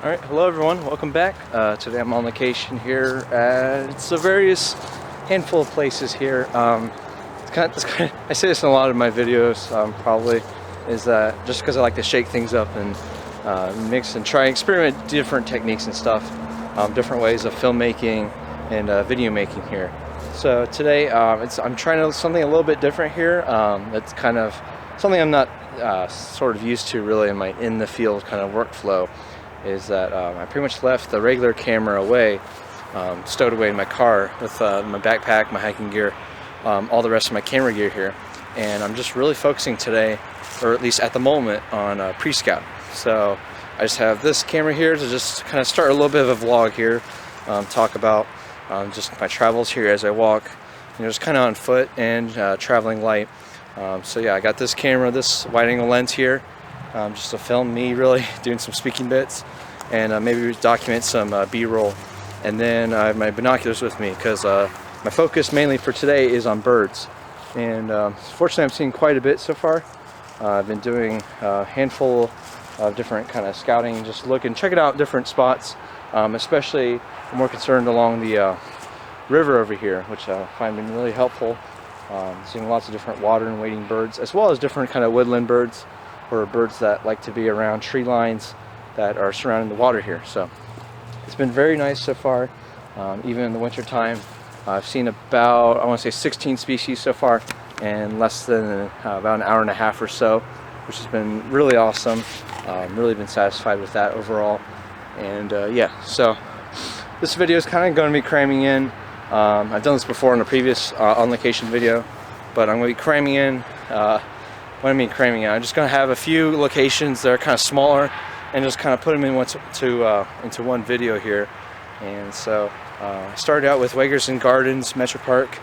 Alright, hello everyone, welcome back. Today I'm on location here at it's a various handful of places here. I say this in a lot of my videos, probably, is that just because I like to shake things up and mix and try and experiment different techniques and stuff, different ways of filmmaking and video making here. So today I'm trying something a little bit different here. That's kind of something I'm not sort of used to really in the field kind of workflow. Is that I pretty much left the regular camera away, stowed away in my car with my backpack, my hiking gear, all the rest of my camera gear here, and I'm just really focusing today, or at least at the moment, on pre-scout. So I just have this camera here to just kind of start a little bit of a vlog here, talk about just my travels here as I walk, just kind of on foot and traveling light. So yeah, I got this camera, this wide-angle lens here, just to film me really doing some speaking bits and maybe document some B-roll. And then I have my binoculars with me because my focus mainly for today is on birds. And fortunately I'm seeing quite a bit so far. I've been doing a handful of different kind of scouting, just checking out different spots, especially I'm more concerned along the river over here, which I find been really helpful. Seeing lots of different water and wading birds, as well as different kind of woodland birds, or birds that like to be around tree lines that are surrounding the water here. So it's been very nice so far. Even in the winter time, I've seen about, I want to say 16 species so far in less than about an hour and a half or so, which has been really awesome. Really been satisfied with that overall. And yeah, so this video is kind of going to be cramming in. I've done this before in a previous on location video, but I'm going to be cramming in what I mean cramming in, I'm just going to have a few locations that are kind of smaller and just kind of put them in into one video here. And so I started out with Wegerzyn Gardens Metropark.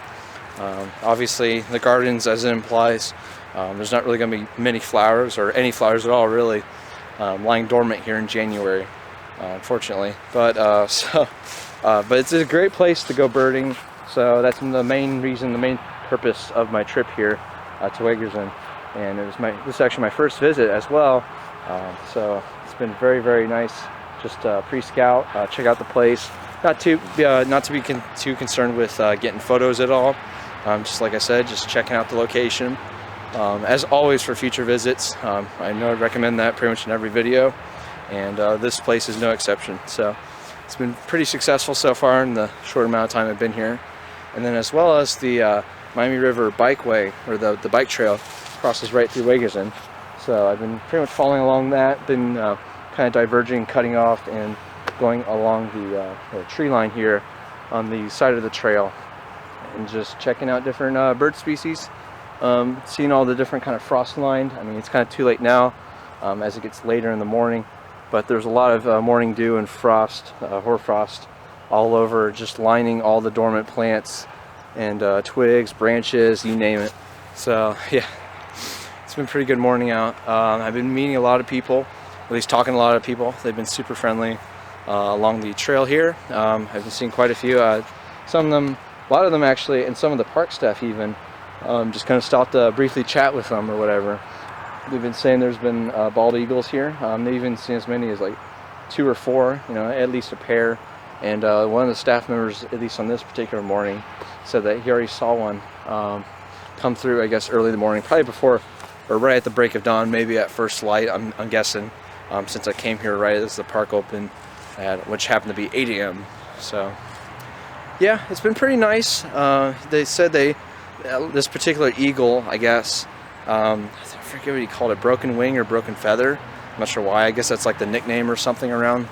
Obviously the gardens, as it implies, there's not really going to be many flowers or any flowers at all really lying dormant here in January, unfortunately. But but it's a great place to go birding. So that's the main reason, the main purpose of my trip here to Wegerzyn. And this is actually my first visit as well, so it's been very, very nice. Just pre-scout, check out the place. Not to be too concerned with getting photos at all. Just like I said, just checking out the location. As always for future visits, I know I recommend that pretty much in every video, and this place is no exception. So it's been pretty successful so far in the short amount of time I've been here. And then as well as the Miami River Bikeway, or the bike trail, crosses right through Wegerzyn. So I've been pretty much following along that, been kind of diverging, cutting off, and going along the tree line here on the side of the trail, and just checking out different bird species, seeing all the different kind of frost lined. I mean, it's kind of too late now as it gets later in the morning, but there's a lot of morning dew and frost, hoarfrost, all over, just lining all the dormant plants and twigs, branches, you name it. So yeah, it's been a pretty good morning out. I've been meeting a lot of people, at least talking to a lot of people. They've been super friendly along the trail here. I've been seeing quite a few. Some of them, a lot of them actually, and some of the park staff even, just kind of stopped to briefly chat with them or whatever. They've been saying there's been bald eagles here. They've even seen as many as like 2 or 4, at least a pair. And one of the staff members, at least on this particular morning, said that he already saw one come through, I guess, early in the morning, probably before or right at the break of dawn, maybe at first light, I'm guessing, since I came here right as the park opened, which happened to be 8 a.m. So yeah, it's been pretty nice. They said this particular eagle, I guess, I forget what he called it, broken wing or broken feather. I'm not sure why. I guess that's like the nickname or something around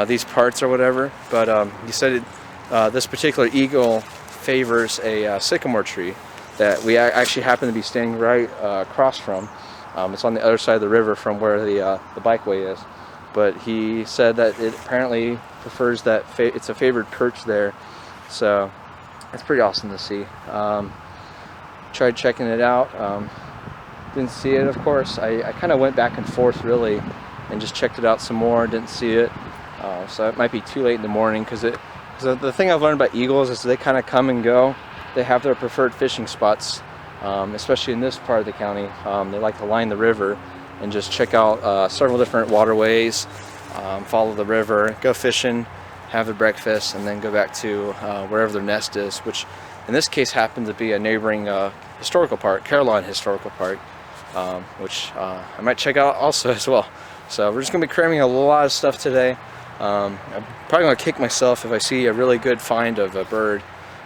these parts or whatever. But he said this particular eagle favors a sycamore tree that we actually happen to be standing right across from. It's on the other side of the river from where the bikeway is. But he said that it apparently prefers that it's a favored perch there. So it's pretty awesome to see. Tried checking it out. Didn't see it, of course. I kind of went back and forth really and just checked it out some more. Didn't see it. So it might be too late in the morning because the thing I've learned about eagles is they kind of come and go. They have their preferred fishing spots, especially in this part of the county. They like to line the river and just check out several different waterways, follow the river, go fishing, have their breakfast, and then go back to wherever their nest is, which in this case happened to be a neighboring historical park, Caroline Historical Park, which I might check out also as well. So we're just going to be cramming a lot of stuff today. I'm probably going to kick myself if I see a really good find of a bird,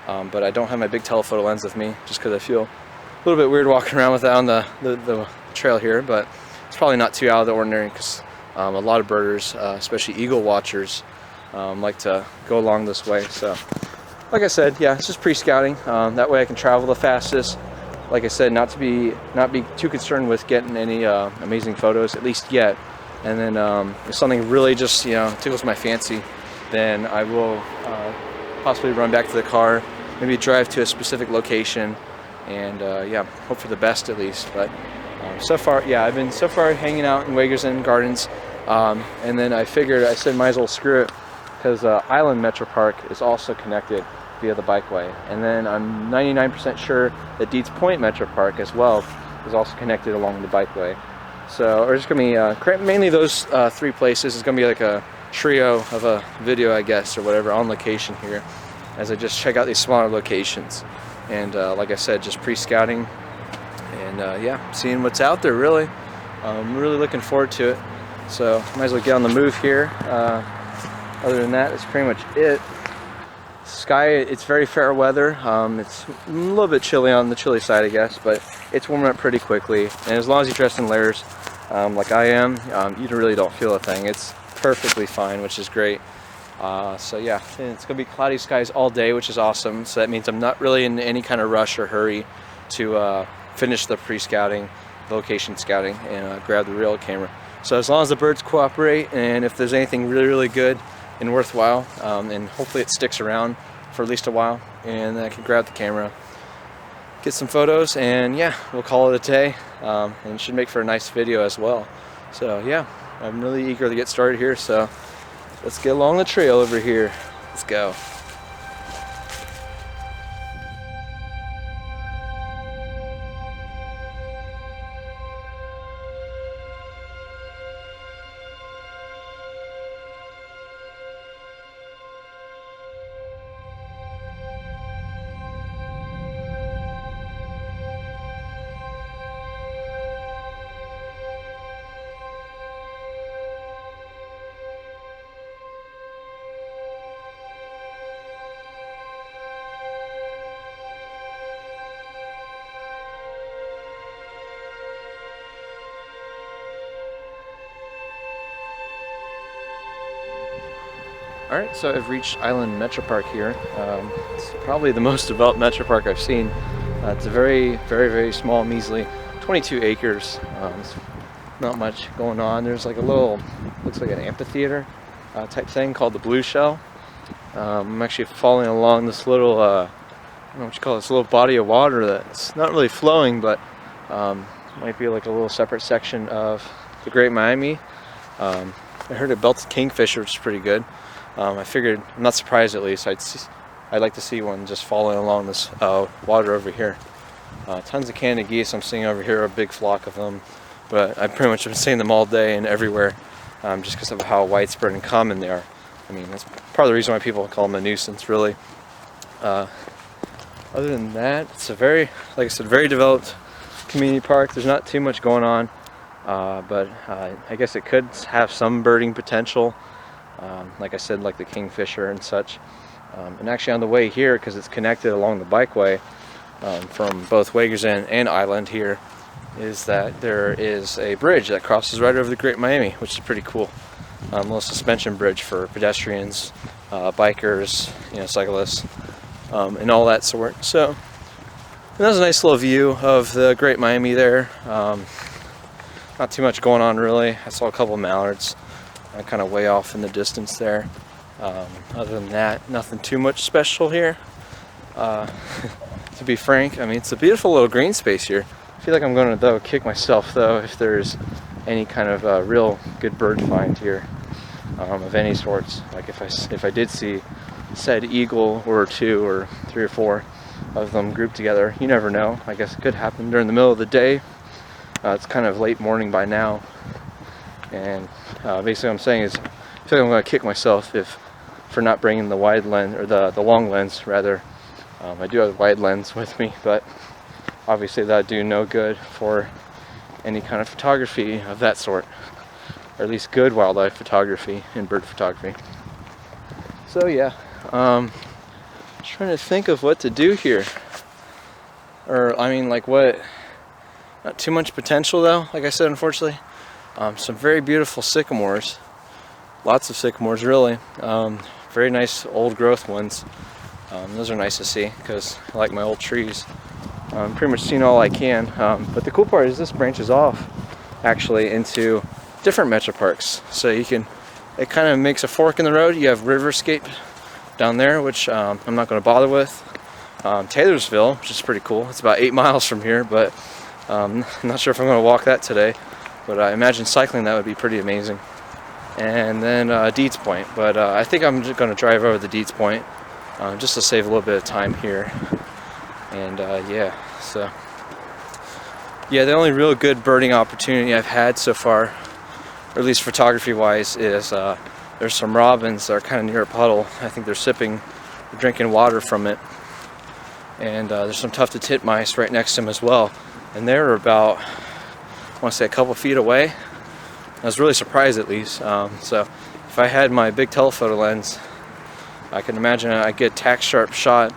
but I don't have my big telephoto lens with me just because I feel a little bit weird walking around with that on the trail here, but it's probably not too out of the ordinary because a lot of birders, especially eagle watchers, like to go along this way. So like I said, yeah, it's just pre-scouting. That way I can travel the fastest. Like I said, not be too concerned with getting any amazing photos, at least yet. And then if something really just tickles my fancy, then I will possibly run back to the car, maybe drive to a specific location, and yeah, hope for the best at least. But so far, yeah, I've been so far hanging out in Wegerzyn Gardens, and then I figured I said might as well screw it, because Island Metropark is also connected via the bikeway, and then I'm 99% sure that Deeds Point Metropark as well is also connected along the bikeway. So we're just gonna be mainly those three places. It's gonna be like a trio of a video, I guess, or whatever, on location here, as I just check out these smaller locations. And like I said, just pre-scouting, and yeah, seeing what's out there. Really, I'm really looking forward to it. So might as well get on the move here. Other than that, that's pretty much it. Sky, it's very fair weather. It's a little bit chilly on the chilly side, I guess, but it's warming up pretty quickly. And as long as you dress in layers, like I am, you really don't feel a thing. It's perfectly fine, which is great. So yeah, it's gonna be cloudy skies all day, which is awesome. So that means I'm not really in any kind of rush or hurry to finish the pre-scouting, location scouting, and grab the real camera. So as long as the birds cooperate, and if there's anything really, really good and worthwhile, and hopefully it sticks around for at least a while, and I can grab the camera, get some photos, and yeah, we'll call it a day, and it should make for a nice video as well. So yeah, I'm really eager to get started here, so let's get along the trail over here. Let's go. Alright, so I've reached Island Metropark here. It's probably the most developed Metropark I've seen. It's a very, very, very small, measly 22 acres. There's not much going on. There's like a little, looks like an amphitheater type thing called the Blue Shell. I'm actually following along this little, I don't know what you call it, this little body of water that's not really flowing, but might be like a little separate section of the Great Miami. I heard it belted kingfisher, which is pretty good. I figured, I'm not surprised at least, I'd like to see one just following along this water over here. Tons of Canada geese I'm seeing over here, a big flock of them, but I've pretty much been seeing them all day and everywhere, just because of how widespread and common they are. I mean, that's part of the reason why people call them a nuisance, really. Other than that, it's a very, like I said, very developed community park. There's not too much going on, but I guess it could have some birding potential. Like I said, like the kingfisher and such. And actually on the way here, because it's connected along the bikeway from both Wegerzyn and Island here, is that there is a bridge that crosses right over the Great Miami, which is pretty cool. A little suspension bridge for pedestrians, bikers, cyclists, and all that sort. So that's a nice little view of the Great Miami there. Not too much going on really. I saw a couple of mallards kind of way off in the distance there. Other than that, nothing too much special here. To be frank, I mean, it's a beautiful little green space here. I feel like I'm going to kick myself though if there's any kind of real good bird find here of any sorts. Like if I did see said eagle or two or 3 or 4 of them grouped together, you never know. I guess it could happen during the middle of the day. It's kind of late morning by now. And basically what I'm saying is I feel like I'm going to kick myself for not bringing the wide lens, or the long lens rather. I do have a wide lens with me, but obviously that would do no good for any kind of photography of that sort, or at least good wildlife photography and bird photography. So yeah, just trying to think of what to do here, or I mean, like what, not too much potential though, like I said, unfortunately. Some very beautiful sycamores, lots of sycamores really, very nice old growth ones. Those are nice to see because I like my old trees. Pretty much seen all I can, but the cool part is this branches off actually into different metroparks. So you can, it kind of makes a fork in the road. You have Riverscape down there, which I'm not going to bother with. Taylorsville, which is pretty cool. It's about 8 miles from here, but I'm not sure if I'm going to walk that today. But I imagine cycling that would be pretty amazing. And then Deeds Point, but I think I'm just going to drive over the Deeds Point just to save a little bit of time here. And yeah, so yeah, the only real good birding opportunity I've had so far, or at least photography wise, is there's some robins that are kind of near a puddle. I think they're sipping, drinking water from it. And there's some tufted titmice right next to them as well. And they're about, I want to say, a couple feet away. I was really surprised, at least. So if I had my big telephoto lens, I can imagine I'd get a tack sharp shot,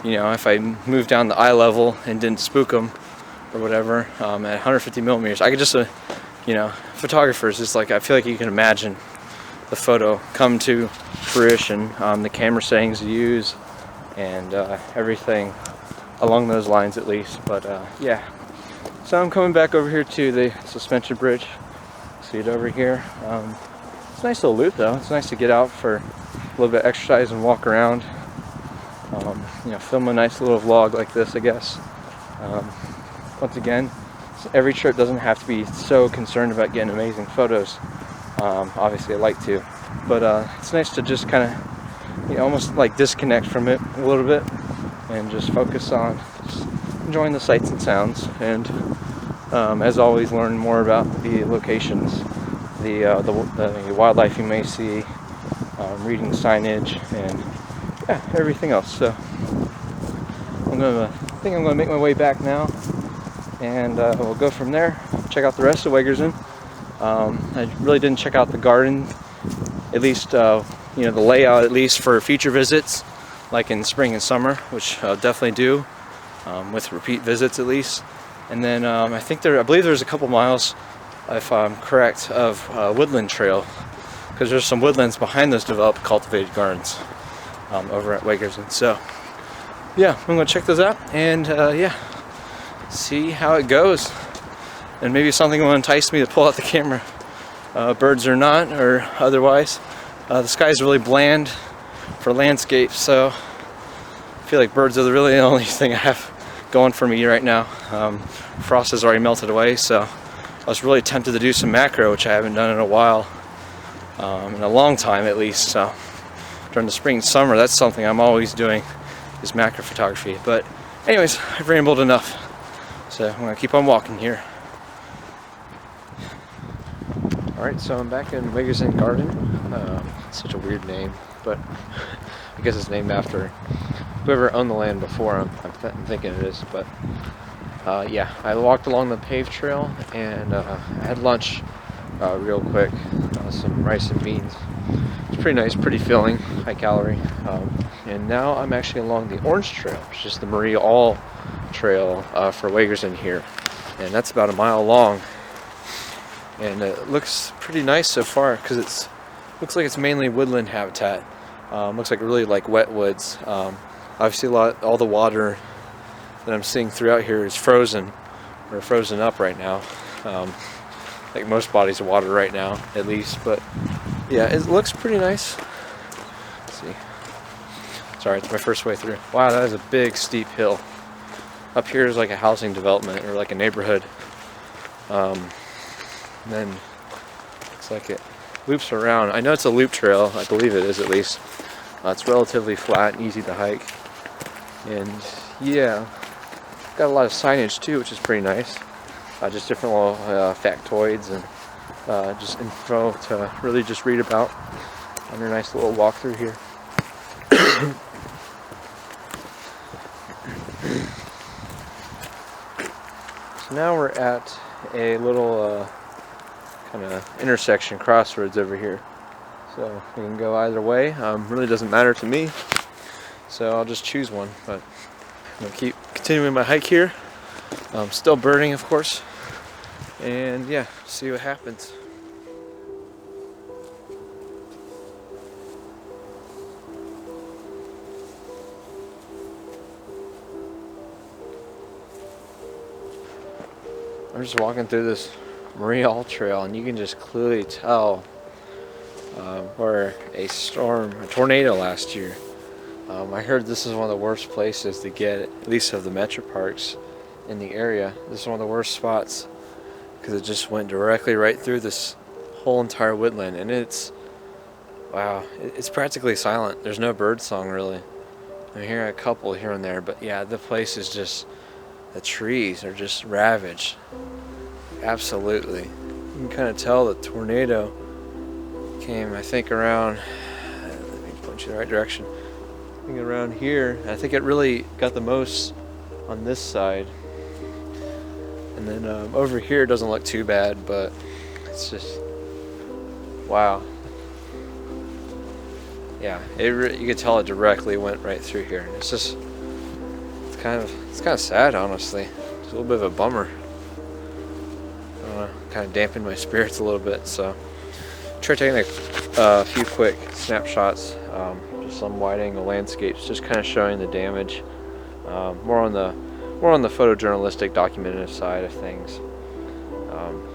you know, if I moved down the eye level and didn't spook them or whatever, at 150 millimeters. I could just, you know, photographers, it's like, I feel like you can imagine the photo come to fruition, the camera settings you use, and everything along those lines at least. But yeah, so I'm coming back over here to the suspension bridge. See it over here. It's a nice little loop though. It's nice to get out for a little bit of exercise and walk around. You know, film a nice little vlog like this, I guess. Once again, every trip doesn't have to be so concerned about getting amazing photos. Obviously I like to, but it's nice to just kind of, you know, almost like disconnect from it a little bit and just focus on just enjoying the sights and sounds, and as always, learn more about the locations, the wildlife you may see, reading signage, and yeah, everything else. So I think I'm gonna make my way back now, and we'll go from there. Check out the rest of Wegerzyn. I really didn't check out the garden, at least you know, the layout, at least for future visits, like in spring and summer, which I'll definitely do, with repeat visits at least. And then I believe there's a couple miles, if I'm correct, of woodland trail, because there's some woodlands behind those developed cultivated gardens over at Wegerzyn. So yeah, I'm gonna check those out, and yeah, see how it goes, and maybe something will entice me to pull out the camera, birds or not, or otherwise. The sky's really bland for landscape, so I feel like birds are really the only thing I have going for me right now. Frost has already melted away, so I was really tempted to do some macro, which I haven't done in a while, in a long time at least. So during the spring and summer, that's something I'm always doing, is macro photography. But anyways, I've rambled enough, so I'm gonna keep on walking here. Alright, so I'm back in Wegerzyn Garden. Such a weird name, but I guess it's named after whoever owned the land before him. I'm thinking it is, but yeah, I walked along the paved trail, and I had lunch real quick, some rice and beans. It's pretty nice, pretty filling, high calorie. And now I'm actually along the Orange Trail, which is the Marie All Trail for Wegerzyn here, and that's about a mile long. And it looks pretty nice so far, because looks like it's mainly woodland habitat. Looks like really like wet woods. Obviously all the water that I'm seeing throughout here is frozen, or frozen up right now. Like most bodies of water right now, at least. But yeah, it looks pretty nice. Let's see. Sorry, it's my first way through. Wow, that is a big steep hill. Up here is like a housing development, or like a neighborhood. And then looks like it loops around. I know it's a loop trail, I believe it is at least. It's relatively flat and easy to hike. And yeah, got a lot of signage too, which is pretty nice. Just different little factoids and just info to really just read about on your nice little walk through here. So now we're at a little kind of intersection, crossroads over here. So we can go either way. Really doesn't matter to me. So I'll just choose one. But I'm gonna keep continuing my hike here. Still birding, of course. And yeah, see what happens. I'm just walking through this All trail, and you can just clearly tell where a tornado last year. I heard this is one of the worst places to get, at least of the Metroparks in the area. This is one of the worst spots because it just went directly right through this whole entire woodland, and wow, it's practically silent. There's no bird song really. I'm hearing a couple here and there, but yeah, the place is just, the trees are just ravaged. Absolutely. You can kind of tell the tornado came, I think, around, let me point you in the right direction. I think around here. I think it really got the most on this side. And then over here doesn't look too bad, but it's just, wow. Yeah, you could tell it directly went right through here. And it's just, it's kind of sad, honestly. It's a little bit of a bummer. I don't know, kind of dampened my spirits a little bit. So, try taking a few quick snapshots, just some wide-angle landscapes, just kind of showing the damage. More on the photojournalistic, documentative side of things.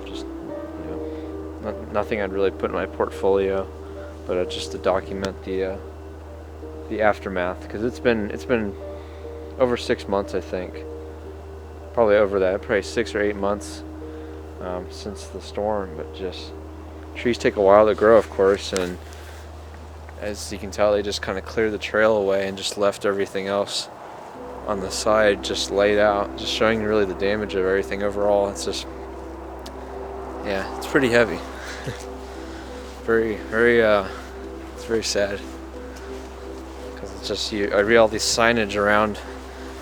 Just, you know, nothing I'd really put in my portfolio, but just to document the aftermath, because it's been over 6 months, I think. Probably over that, probably 6 or 8 months since the storm. But just, trees take a while to grow, of course, and as you can tell, they just kind of cleared the trail away and just left everything else on the side just laid out, just showing really the damage of everything overall. It's just, yeah, it's pretty heavy. It's very sad, because it's just, I read all these signage around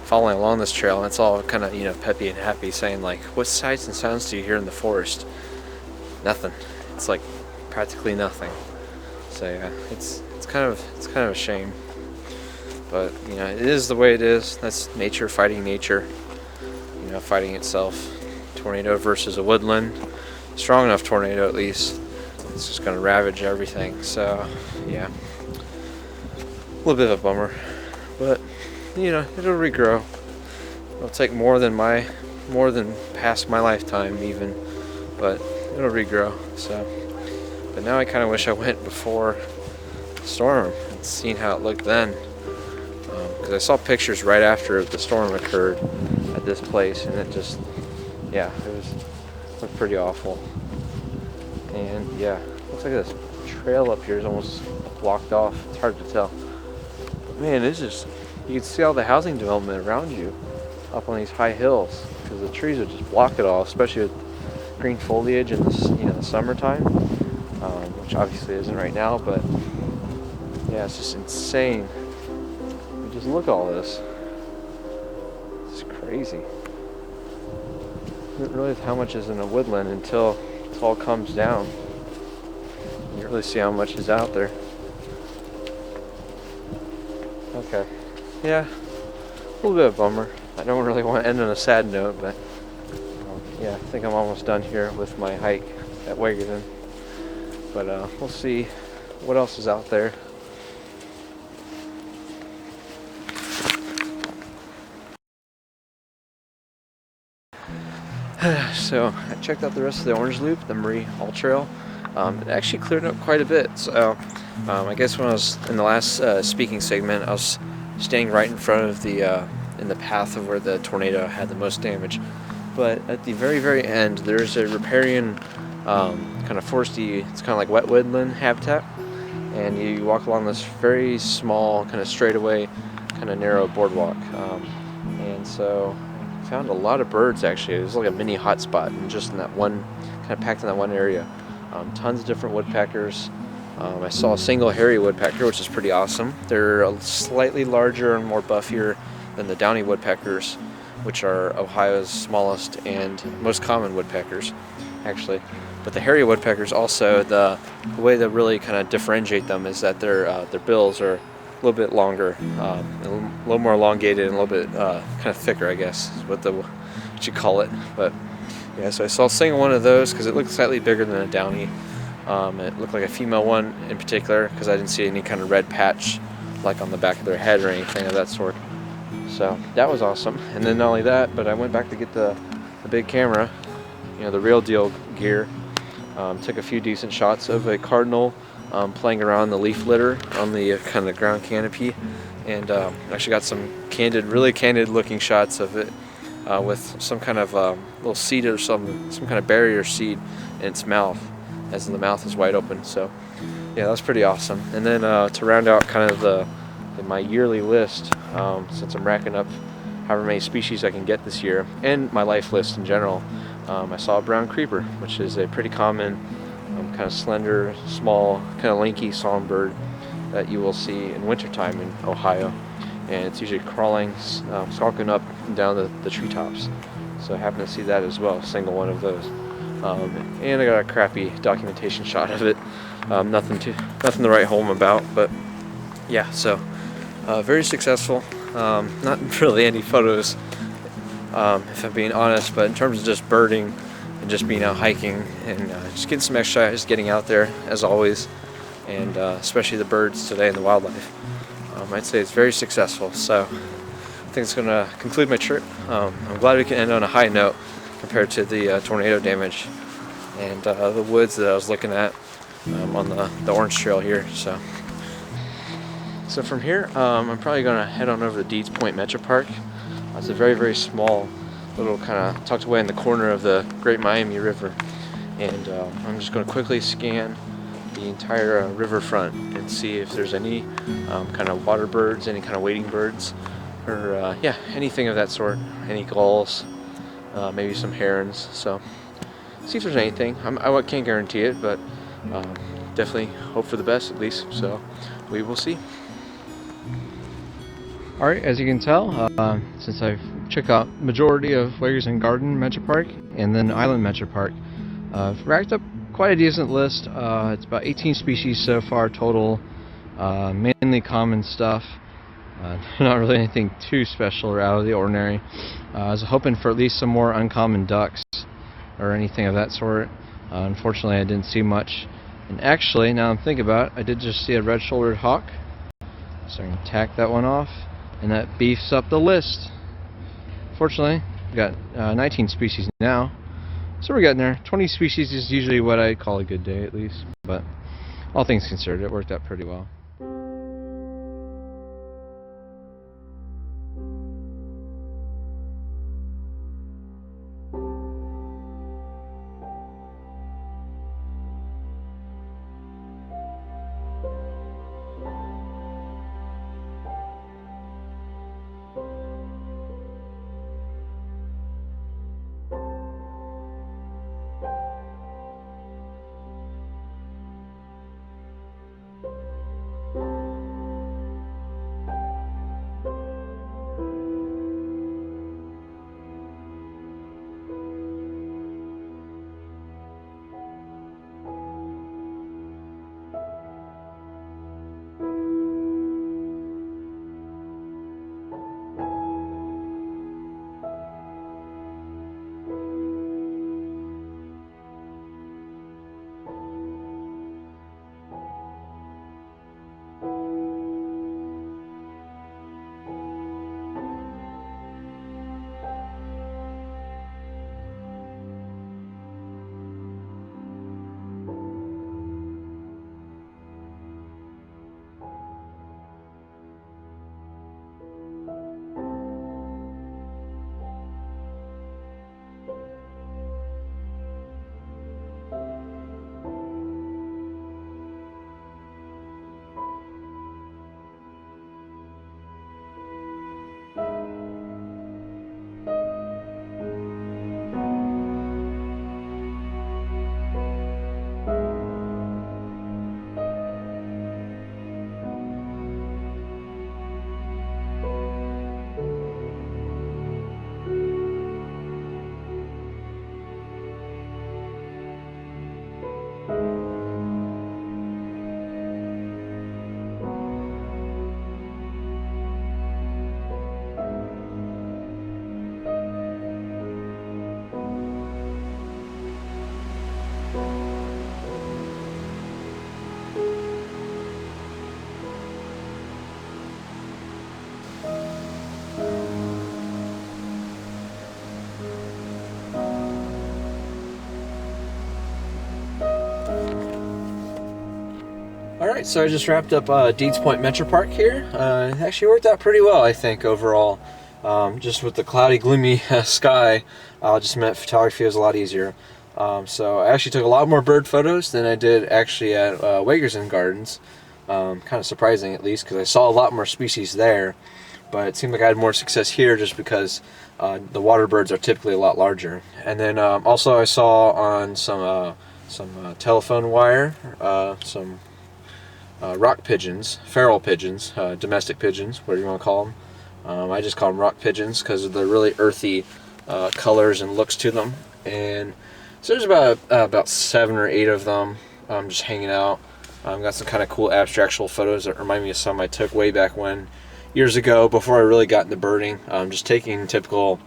following along this trail, and it's all kind of, you know, peppy and happy, saying like, what sights and sounds do you hear in the forest? Nothing. It's like practically nothing. So yeah, it's kind of a shame. But, you know, it is the way it is. That's nature fighting nature, you know, fighting itself. Tornado versus a woodland. Strong enough tornado, at least. It's just going to ravage everything. So, yeah. A little bit of a bummer. But, you know, it'll regrow. It'll take more than past my lifetime, even. But it'll regrow. So, but now I kind of wish I went before the storm and seen how it looked then. Because I saw pictures right after the storm occurred at this place, and it just, yeah, looked pretty awful. And yeah, looks like this trail up here is almost blocked off. It's hard to tell. But man, it's just, you can see all the housing development around you up on these high hills, because the trees would just block it all, especially with green foliage in the, you know, the summertime, which obviously isn't right now. But yeah, it's just insane. Just look at all this. It's crazy. You don't realize how much is in a woodland until it all comes down. You really see how much is out there. Okay. Yeah. A little bit of a bummer. I don't really want to end on a sad note, but yeah, I think I'm almost done here with my hike at Wegerzyn. But we'll see what else is out there. So I checked out the rest of the Orange Loop, the All trail. It actually cleared up quite a bit. So I guess when I was in the last speaking segment, I was staying right in front of in the path of where the tornado had the most damage. But at the very, very end, there's a riparian kind of foresty, it's kind of like wet woodland habitat. And you walk along this very small, kind of straightaway, kind of narrow boardwalk. And so found a lot of birds actually. It was like a mini hotspot, and just in that one, kind of packed in that one area. Tons of different woodpeckers. I saw a single hairy woodpecker, which is pretty awesome. They're slightly larger and more buffier than the downy woodpeckers, which are Ohio's smallest and most common woodpeckers, actually. But the hairy woodpeckers also, the way to really kind of differentiate them is that their bills are a little bit longer, a little more elongated, and a little bit kind of thicker, I guess, is what you call it. But yeah, so I saw a single one of those because it looked slightly bigger than a downy. It looked like a female one in particular because I didn't see any kind of red patch like on the back of their head or anything of that sort. So that was awesome. And then not only that, but I went back to get the big camera, the real deal gear. Took a few decent shots of a cardinal playing around the leaf litter on the kind of ground canopy, and actually got some really candid looking shots of it with some kind of little seed or some kind of barrier seed in its mouth, as the mouth is wide open. So yeah, that was pretty awesome. And then to round out kind of my yearly list, since I'm racking up however many species I can get this year, and my life list in general, I saw a brown creeper, which is a pretty common kind of slender, small, kind of lanky songbird that you will see in wintertime in Ohio. And it's usually crawling, skulking up and down the treetops. So I happened to see that as well, a single one of those. And I got a crappy documentation shot of it. Nothing to write home about, but yeah, so very successful. Not really any photos, if I'm being honest, but in terms of just birding and just being out hiking and just getting some exercise, getting out there as always, and especially the birds today and the wildlife, I'd say it's very successful. So I think it's going to conclude my trip. I'm glad we can end on a high note compared to the tornado damage and the woods that I was looking at on the orange trail here. So from here, I'm probably going to head on over to Deeds Point Metropark. It's a very, very small little kind of tucked away in the corner of the Great Miami River. And I'm just going to quickly scan the entire riverfront and see if there's any kind of water birds, any kind of wading birds, or yeah, anything of that sort, any gulls, maybe some herons. So see if there's anything. I can't guarantee it, but definitely hope for the best at least. So we will see. Alright, as you can tell, since I've checked out majority of Wegerzyn Garden Metropark and then Island Metropark, I've racked up quite a decent list. It's about 18 species so far total, mainly common stuff. Not really anything too special or out of the ordinary. I was hoping for at least some more uncommon ducks or anything of that sort. Unfortunately, I didn't see much. And actually, now I'm thinking about it, I did just see a red-shouldered hawk, so I can tack that one off. And that beefs up the list. Fortunately, we've got 19 species now. So we're getting there. 20 species is usually what I call a good day at least. But all things considered, it worked out pretty well. Alright, so I just wrapped up Deeds Point Metropark here. It actually worked out pretty well, I think, overall. Just with the cloudy, gloomy sky, just meant photography was a lot easier. So I actually took a lot more bird photos than I did actually at Wegerzyn Gardens. Kind of surprising, at least, because I saw a lot more species there. But it seemed like I had more success here just because the water birds are typically a lot larger. And then also I saw on some telephone wire some rock pigeons, feral pigeons, domestic pigeons, whatever you want to call them. I just call them rock pigeons because of the really earthy colors and looks to them. And so there's about 7 or 8 of them just hanging out. Got some kind of cool abstractual photos that remind me of some I took way back when, years ago, before I really got into birding. Just taking typical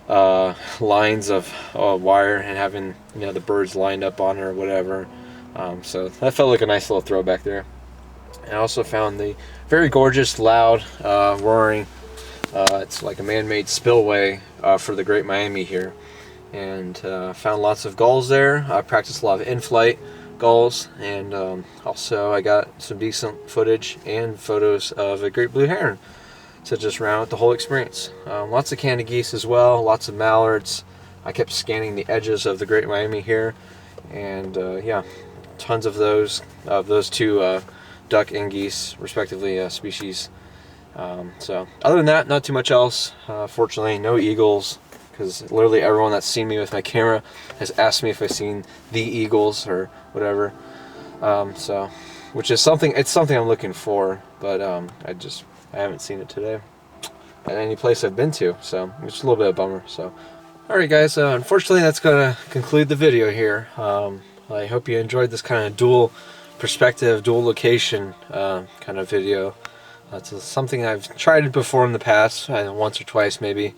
lines of wire and having, you know, the birds lined up on it or whatever. So that felt like a nice little throwback there. I also found the very gorgeous, loud, roaring, it's like a man-made spillway for the Great Miami here. And found lots of gulls there. I practiced a lot of in-flight gulls, and also I got some decent footage and photos of a Great Blue Heron to just round out the whole experience. Lots of candy geese as well, lots of mallards. I kept scanning the edges of the Great Miami here, and yeah, tons of those two duck and geese, respectively, species. So other than that, not too much else. Fortunately, no eagles, because literally everyone that's seen me with my camera has asked me if I've seen the eagles or whatever. So, which is something, it's something I'm looking for, but I haven't seen it today at any place I've been to, so it's a little bit of a bummer. So, alright guys, unfortunately that's going to conclude the video here. I hope you enjoyed this kind of dual perspective, dual location kind of video. It's something I've tried before in the past, once or twice maybe,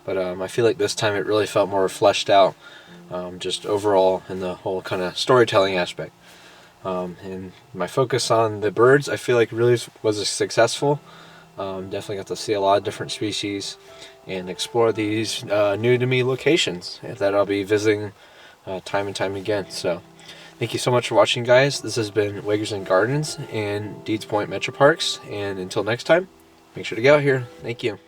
but I feel like this time it really felt more fleshed out, just overall in the whole kind of storytelling aspect. And my focus on the birds, I feel like really was successful. Definitely got to see a lot of different species and explore these new to me locations that I'll be visiting time and time again. So thank you so much for watching, guys. This has been Wegerzyn Gardens and Deeds Point Metroparks, and until next time, make sure to get out here. Thank you.